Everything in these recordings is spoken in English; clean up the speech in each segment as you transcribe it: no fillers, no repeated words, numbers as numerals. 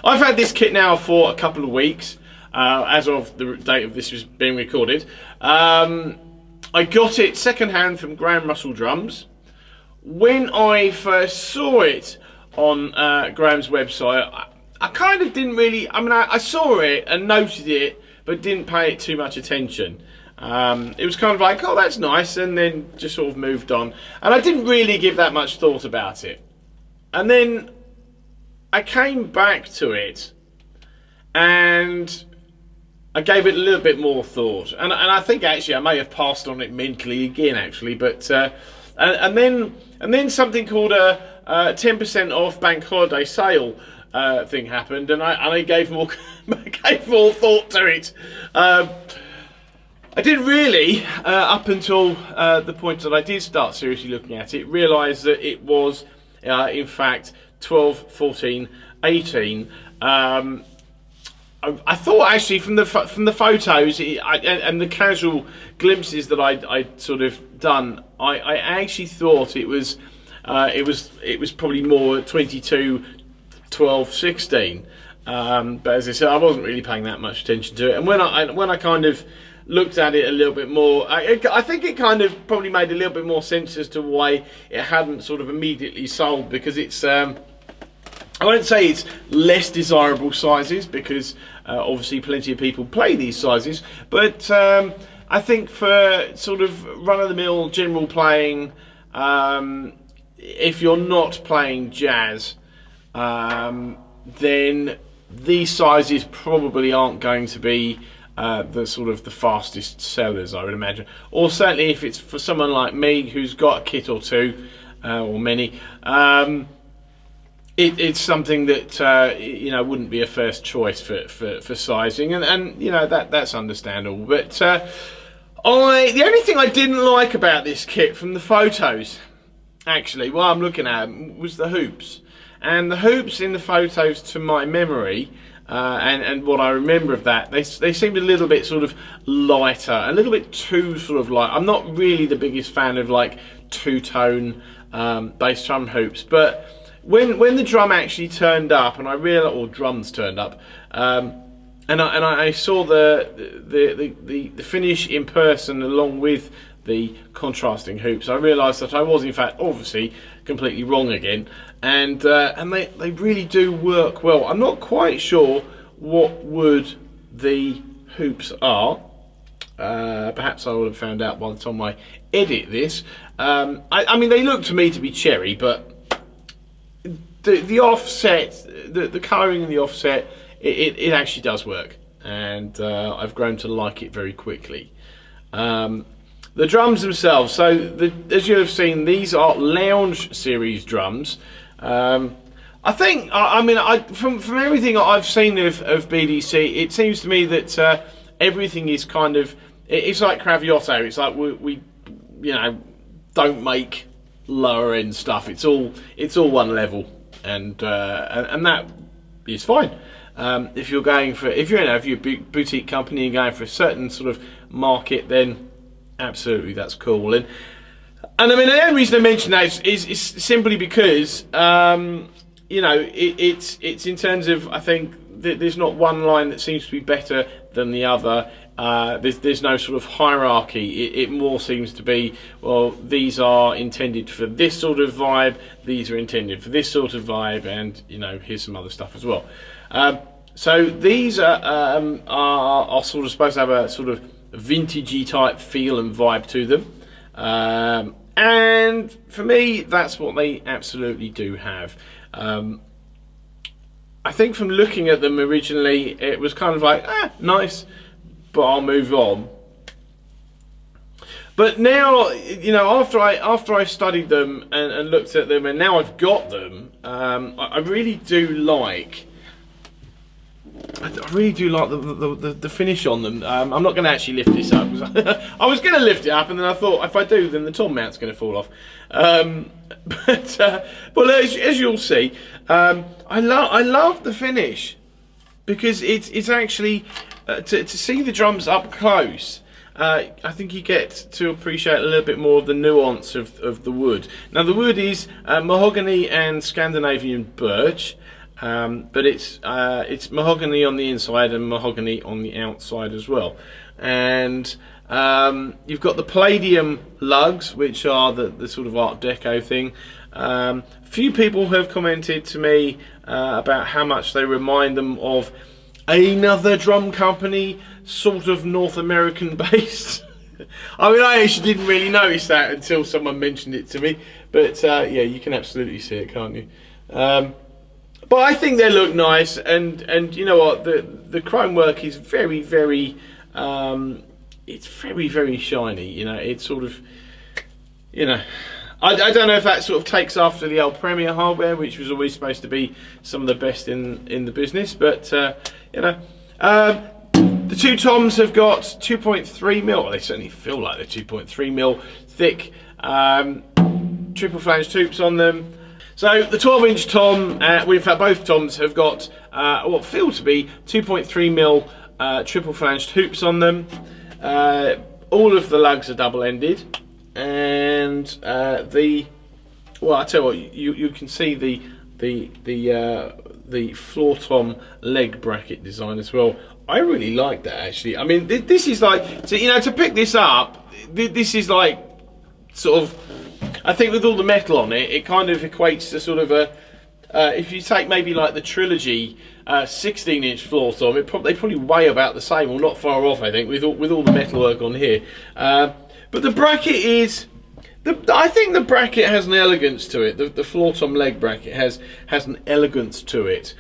I've had this kit now for a couple of weeks, as of the date of this was being recorded. I got it second-hand from Graham Russell Drums. When I first saw it on Graham's website, I kind of didn't really, I saw it and noted it, but didn't pay it too much attention. It was kind of like, oh, that's nice, and then just sort of moved on. And I didn't really give that much thought about it. And then I came back to it, and I gave it a little bit more thought. And I think actually I may have passed on it mentally again, actually. But and then something called a 10% off bank holiday sale thing happened, and I gave more more thought to it. I didn't really, up until the point that I did start seriously looking at it, realise that it was, in fact, 12, 14, 18. I thought actually from the photos and the casual glimpses that I'd sort of done, I actually thought it was probably more 22, 12, 16. But as I said, I wasn't really paying that much attention to it. And when I kind of looked at it a little bit more, I think it kind of probably made a little bit more sense as to why it hadn't sort of immediately sold, because it's I wouldn't say it's less desirable sizes, because obviously plenty of people play these sizes, but I think for sort of run-of-the-mill general playing, if you're not playing jazz, then these sizes probably aren't going to be the sort of the fastest sellers, I would imagine. Or certainly if it's for someone like me who's got a kit or two, or many, it's something that wouldn't be a first choice for sizing, and that's understandable. But the only thing I didn't like about this kit from the photos, actually, what I'm looking at, was the hoops. And the hoops in the photos, to my memory, and what I remember of that, they seemed a little bit sort of lighter, a little bit too sort of light. I'm not really the biggest fan of like two-tone bass drum hoops, but when the drum actually turned up, and I realised, or drums turned up, and I saw the finish in person along with the contrasting hoops, I realised that I was in fact obviously completely wrong again, and they really do work well. I'm not quite sure what wood the hoops are. Perhaps I would have found out by the time I edit this. I mean, they look to me to be cherry, but the offset, the colouring in the offset, it actually does work, and I've grown to like it very quickly. The drums themselves, so as you have seen, these are Lounge series drums. I think, from everything I've seen of BDC, it seems to me that everything is kind of, it's like Craviotto. It's like we don't make lower end stuff. It's all one level, and that is fine. If you're a boutique company and going for a certain sort of market, then absolutely that's cool. And I mean, the only reason I mention that is simply because it's in terms of, I think there's not one line that seems to be better than the other. There's no sort of hierarchy. It more seems to be, well, these are intended for this sort of vibe, these are intended for this sort of vibe, and here's some other stuff as well. So these are sort of supposed to have a sort of vintagey type feel and vibe to them, and for me that's what they absolutely do have. I think from looking at them originally, it was kind of like, nice, but I'll move on. But now, after I studied them and looked at them, and now I've got them, I really do like. I really do like the finish on them. I'm not going to actually lift this up. I was going to lift it up, and then I thought if I do, then the tom mount's going to fall off. But as you'll see, I love the finish, because it's actually to see the drums up close. I think you get to appreciate a little bit more of the nuance of the wood. Now the wood is mahogany and Scandinavian birch. but it's mahogany on the inside and mahogany on the outside as well. And you've got the palladium lugs, which are the sort of Art Deco thing. A few people have commented to me about how much they remind them of another drum company, sort of North American based. I mean, I actually didn't really notice that until someone mentioned it to me, but yeah, you can absolutely see it, can't you? But I think they look nice, and you know what, the chrome work is very, very it's very, very shiny. You know, it's sort of, you know, I don't know if that sort of takes after the old Premier hardware, which was always supposed to be some of the best in the business. But you know, the two toms have got 2.3 mil. Well, they certainly feel like they're 2.3 mil thick triple flange tubes on them. So the 12-inch tom, well, in fact both toms have got what feel to be 2.3 mil triple flange hoops on them. All of the lugs are double-ended, and well, I tell you what, you can see the floor tom leg bracket design as well. I really like that, actually. I mean, this is like, so, you know, to pick this up, this is like sort of, I think with all the metal on it, it kind of equates to sort of a, if you take maybe like the Trilogy 16-inch floor tom, they probably weigh about the same, or not far off, I think, with all the metalwork on here. But the bracket is, I think the bracket has an elegance to it. The floor tom leg bracket has an elegance to it,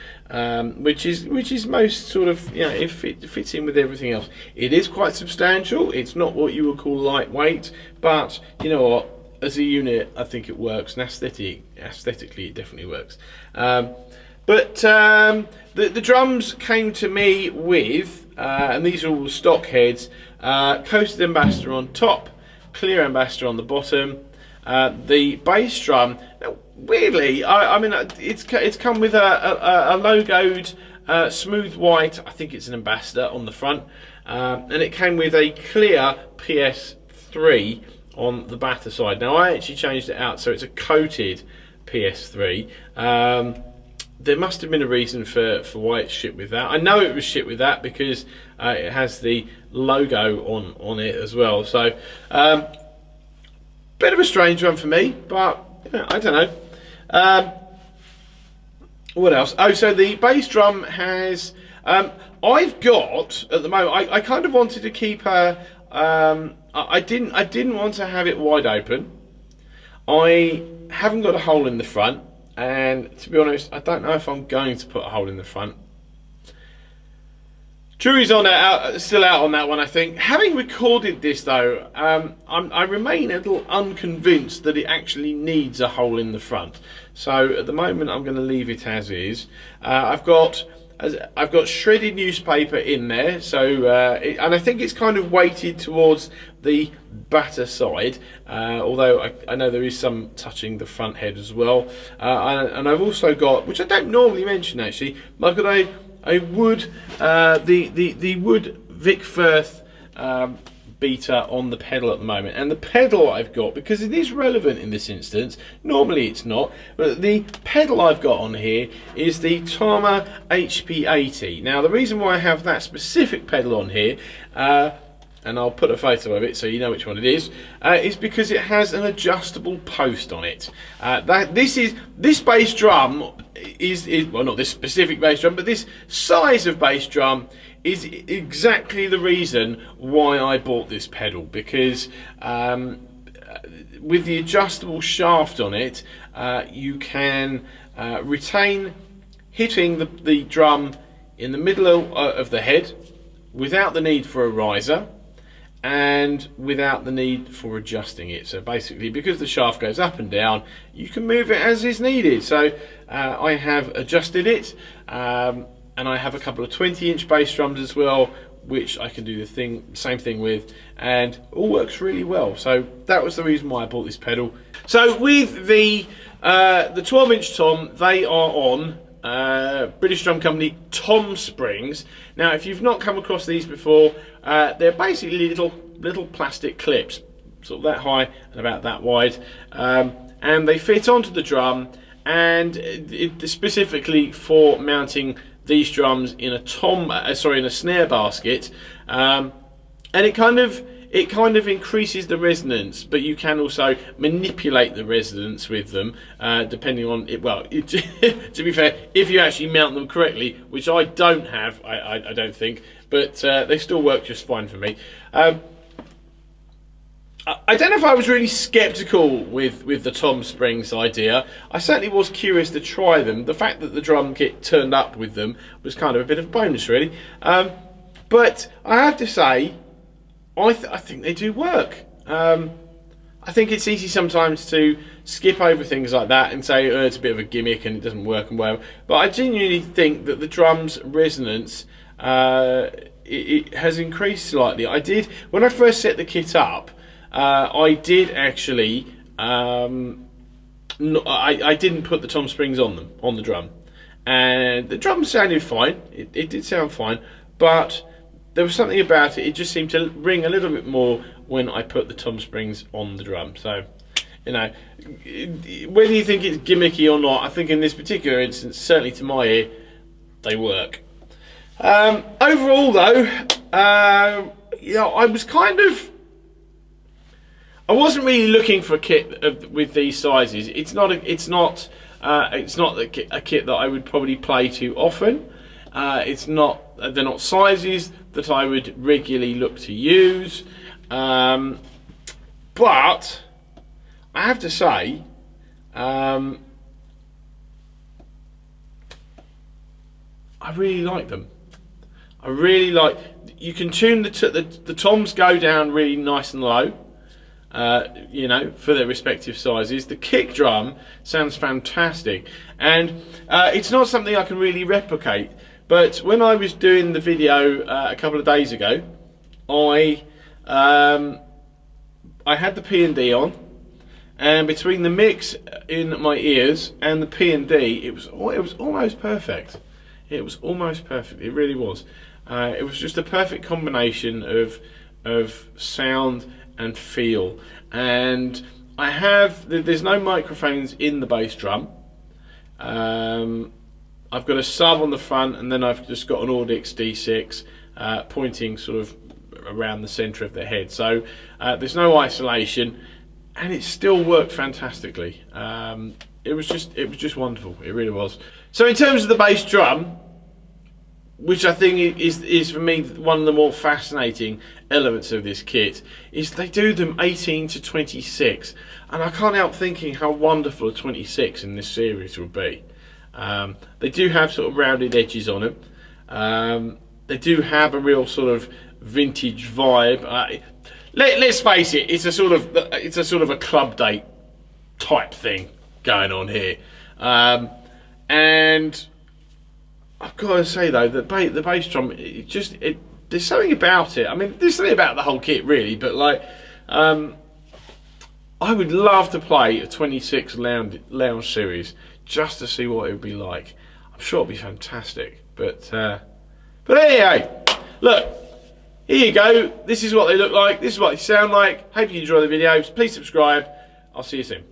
which is most sort of, you know, it fits in with everything else. It is quite substantial. It's not what you would call lightweight, but you know what? As a unit, I think it works, and aesthetically, it definitely works. But the drums came to me with, and these are all stock heads, coated ambassador on top, clear ambassador on the bottom. The bass drum, now, weirdly, I mean, it's come with a logoed smooth white, I think it's an ambassador on the front, and it came with a clear PS3 on the batter side. Now I actually changed it out so it's a coated PS3. There must have been a reason for why it's shipped with that. I know it was shipped with that because it has the logo on it as well. So bit of a strange one for me, but you know, I don't know. What else? Oh, so the bass drum has, I've got at the moment, I kind of wanted to keep her, I didn't want to have it wide open. I haven't got a hole in the front, and to be honest, I don't know if I'm going to put a hole in the front. Jury's still out on that one, I think. Having recorded this though, I remain a little unconvinced that it actually needs a hole in the front. So at the moment, I'm going to leave it as is. I've got shredded newspaper in there, so and I think it's kind of weighted towards the batter side, although I know there is some touching the front head as well. And I've also got, which I don't normally mention actually, I've got a wood, the wood Vic Firth beater on the pedal at the moment, and the pedal I've got, because it is relevant in this instance, normally it's not, but the pedal I've got on here is the Tama HP80. Now the reason why I have that specific pedal on here, and I'll put a photo of it so you know which one it is because it has an adjustable post on it. This bass drum is well, not this specific bass drum, but this size of bass drum is exactly the reason why I bought this pedal, because with the adjustable shaft on it, you can retain hitting the drum in the middle of the head without the need for a riser and without the need for adjusting it. So basically, because the shaft goes up and down, you can move it as is needed. So I have adjusted it, and I have a couple of 20-inch bass drums as well, which I can do the same thing with, and all works really well. So that was the reason why I bought this pedal. So with the 12-inch tom, they are on British drum company Tom Springs. Now, if you've not come across these before, they're basically little plastic clips, sort of that high and about that wide, and they fit onto the drum, and specifically for mounting these drums in in a snare basket, and it kind of increases the resonance, but you can also manipulate the resonance with them, depending on it. Well, to be fair, if you actually mount them correctly, which I don't have, I don't think, but they still work just fine for me. I don't know if I was really sceptical with the Tom Springs idea. I certainly was curious to try them. The fact that the drum kit turned up with them was kind of a bit of a bonus, really. But I have to say, I think they do work. I think it's easy sometimes to skip over things like that and say, oh, it's a bit of a gimmick and it doesn't work and whatever. But I genuinely think that the drum's resonance it has increased slightly. I did, when I first set the kit up, I did actually, I didn't put the Tom Springs on the drum. And the drum sounded fine, it did sound fine, but there was something about it, it just seemed to ring a little bit more when I put the Tom Springs on the drum. So, you know, whether you think it's gimmicky or not, I think in this particular instance, certainly to my ear, they work. Overall though, you know, I wasn't really looking for a kit with these sizes. It's not a kit that I would probably play too often. They're not sizes that I would regularly look to use. But I have to say, I really like them. I really like. You can tune the toms go down really nice and low. You know, for their respective sizes. The kick drum sounds fantastic, and it's not something I can really replicate, but when I was doing the video a couple of days ago, I had the P&D on, and between the mix in my ears and the P&D, it was almost perfect. It was almost perfect. It really was. It was just a perfect combination of sound and feel. And there's no microphones in the bass drum. I've got a sub on the front, and then I've just got an Audix D6 pointing sort of around the centre of the head. So there's no isolation, and it still worked fantastically. It was just wonderful. It really was. So in terms of the bass drum, which I think is for me one of the more fascinating elements of this kit, is they do them 18 to 26, and I can't help thinking how wonderful a 26 in this series would be. They do have sort of rounded edges on them. They do have a real sort of vintage vibe. Let's face it, it's a sort of a club date type thing going on here, and I've got to say though that the bass drum, there's something about it. I mean, there's something about the whole kit really, but like, I would love to play a 26 lounge series just to see what it would be like. I'm sure it'd be fantastic. But anyway, look, here you go. This is what they look like. This is what they sound like. Hope you enjoy the videos. Please subscribe. I'll see you soon.